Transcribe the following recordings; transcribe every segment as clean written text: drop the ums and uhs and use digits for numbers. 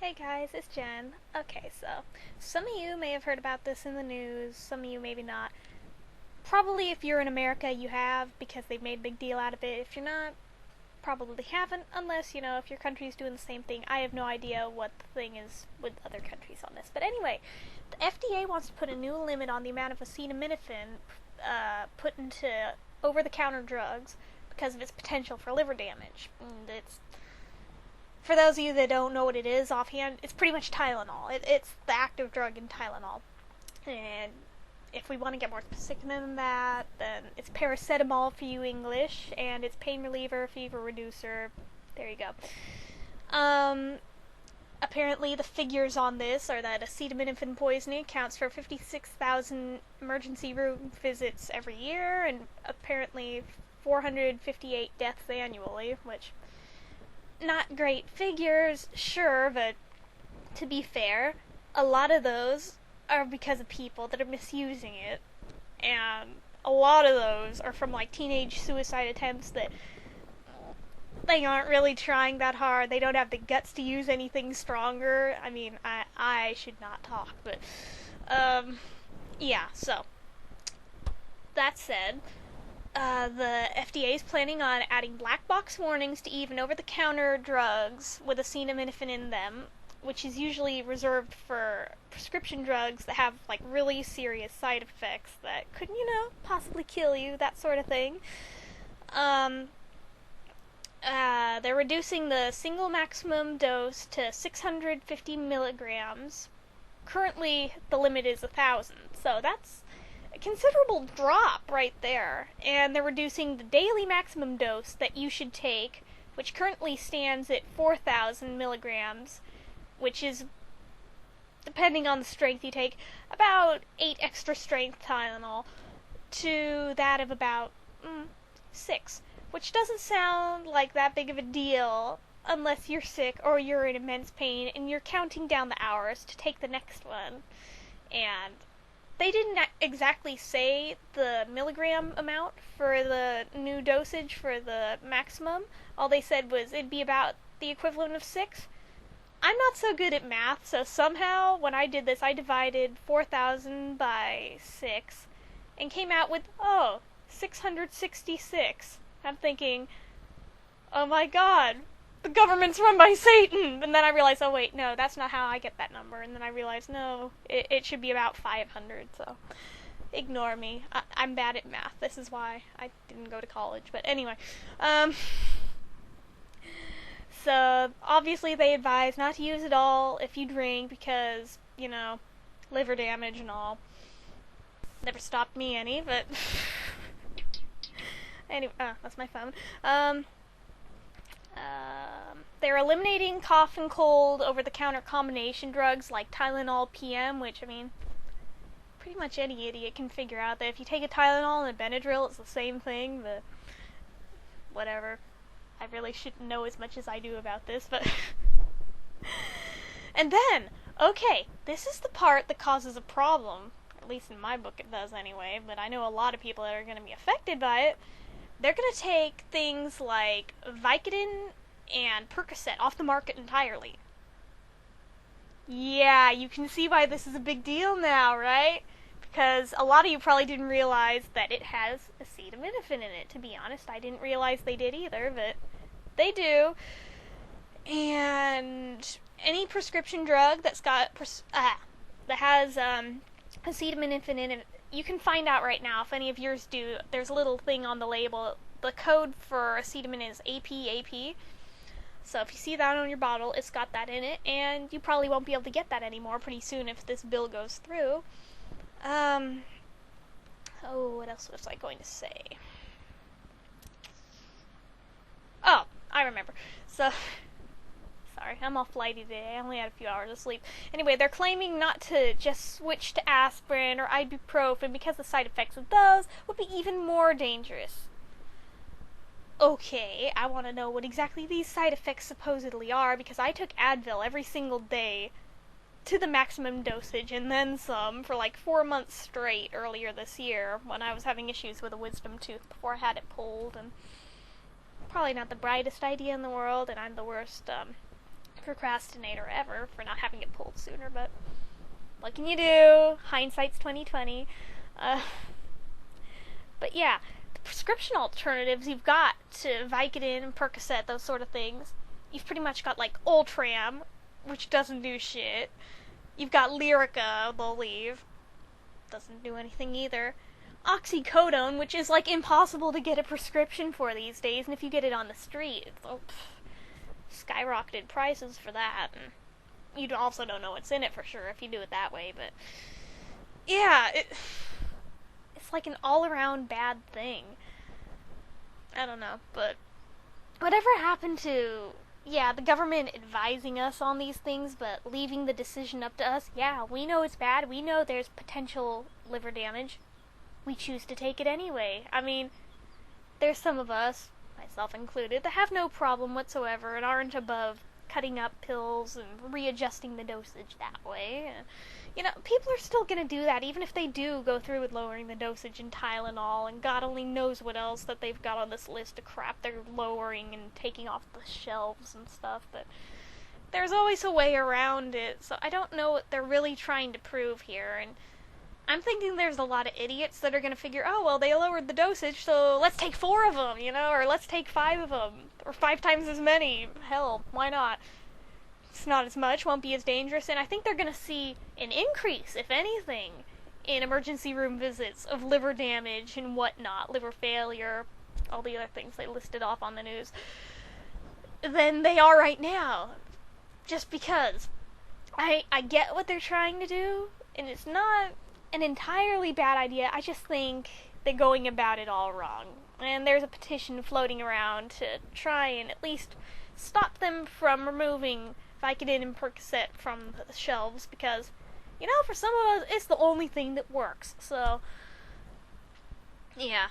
Hey guys, it's Jen. Okay, so some of you may have heard about this in the news, some of you maybe not. Probably if you're in America you have, because they've made a big deal out of it. If you're not, probably haven't, unless, if your country's doing the same thing. I have no idea what the thing is with other countries on this. But anyway, the FDA wants to put a new limit on the amount of acetaminophen put into over-the-counter drugs because of its potential for liver damage. And for those of you that don't know what it is offhand, it's pretty much Tylenol. It's the active drug in Tylenol. And if we want to get more specific than that, then it's paracetamol for you English, and it's pain reliever, fever reducer. There you go. Apparently the figures on this are that acetaminophen poisoning accounts for 56,000 emergency room visits every year, and apparently 458 deaths annually, which... not great figures, sure, but to be fair, a lot of those are because of people that are misusing it, and a lot of those are from teenage suicide attempts that they aren't really trying that hard. They don't have the guts to use anything stronger. I mean, I should not talk, but yeah, so that said, the FDA is planning on adding black box warnings to even over-the-counter drugs with acetaminophen in them, which is usually reserved for prescription drugs that have really serious side effects that could, possibly kill you, that sort of thing. They're reducing the single maximum dose to 650 milligrams. Currently, the limit is 1,000, so that's a considerable drop right there. And they're reducing the daily maximum dose that you should take, which currently stands at 4,000 milligrams, which is, depending on the strength you take, about 8 extra strength Tylenol, to that of about 6, which doesn't sound like that big of a deal unless you're sick or you're in immense pain and you're counting down the hours to take the next one. And they didn't exactly say the milligram amount for the new dosage for the maximum. All they said was it'd be about the equivalent of 6. I'm not so good at math, so somehow when I did this I divided 4,000 by 6 and came out with, 666. I'm thinking, oh my god, the government's run by Satan! And then I realized, oh wait, no, that's not how I get that number. And then I realized, no, it should be about 500, so ignore me. I'm bad at math. This is why I didn't go to college. But anyway, so obviously they advise not to use it all if you drink because, liver damage and all. Never stopped me any, but... anyway, that's my phone. They're eliminating cough and cold over-the-counter combination drugs like Tylenol PM, which, pretty much any idiot can figure out that if you take a Tylenol and a Benadryl, it's the same thing, but whatever. I really shouldn't know as much as I do about this, but... And then, okay, this is the part that causes a problem. At least in my book it does anyway, but I know a lot of people that are going to be affected by it. They're going to take things like Vicodin and Percocet off the market entirely. Yeah, you can see why this is a big deal now, right? Because a lot of you probably didn't realize that it has acetaminophen in it. To be honest, I didn't realize they did either, but they do. And any prescription drug that's got that has acetaminophen in it, you can find out right now if any of yours do. There's a little thing on the label. The code for acetamin is AP. So if you see that on your bottle, it's got that in it, and you probably won't be able to get that anymore pretty soon if this bill goes through. What else was I going to say? Oh, I remember. So, sorry, I'm all flighty today. I only had a few hours of sleep. Anyway, they're claiming not to just switch to aspirin or ibuprofen because the side effects of those would be even more dangerous. Okay, I want to know what exactly these side effects supposedly are, because I took Advil every single day to the maximum dosage and then some for 4 months straight earlier this year when I was having issues with a wisdom tooth before I had it pulled, and probably not the brightest idea in the world, and I'm the worst procrastinator ever for not having it pulled sooner, but what can you do? Hindsight's 2020. Uh, but yeah, the prescription alternatives you've got to Vicodin and Percocet, those sort of things. You've pretty much got like Ultram, which doesn't do shit. You've got Lyrica, they'll leave. Doesn't do anything either. Oxycodone, which is like impossible to get a prescription for these days, and if you get it on the street, it's skyrocketed prices for that. And you also don't know what's in it for sure if you do it that way, but yeah, it's like an all-around bad thing. I don't know, but whatever happened to, the government advising us on these things, but leaving the decision up to us? Yeah, we know it's bad. We know there's potential liver damage. We choose to take it anyway. I mean, there's some of us, myself included, that have no problem whatsoever and aren't above cutting up pills and readjusting the dosage that way. People are still going to do that, even if they do go through with lowering the dosage in Tylenol, and God only knows what else that they've got on this list of crap they're lowering and taking off the shelves and stuff, but there's always a way around it, so I don't know what they're really trying to prove here, and I'm thinking there's a lot of idiots that are going to figure, oh, well, they lowered the dosage, so let's take 4 of them, or let's take 5 of them, or 5 times as many. Hell, why not? It's not as much, won't be as dangerous, and I think they're going to see an increase, if anything, in emergency room visits of liver damage and whatnot, liver failure, all the other things they listed off on the news, than they are right now. Just because. I get what they're trying to do, and it's not an entirely bad idea. I just think they're going about it all wrong. And there's a petition floating around to try and at least stop them from removing Vicodin and Percocet from the shelves, because, for some of us, it's the only thing that works. So, yeah.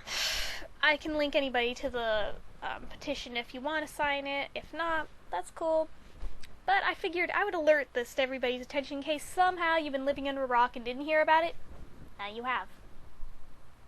I can link anybody to the petition if you want to sign it. If not, that's cool. But I figured I would alert this to everybody's attention in case somehow you've been living under a rock and didn't hear about it. Now you have.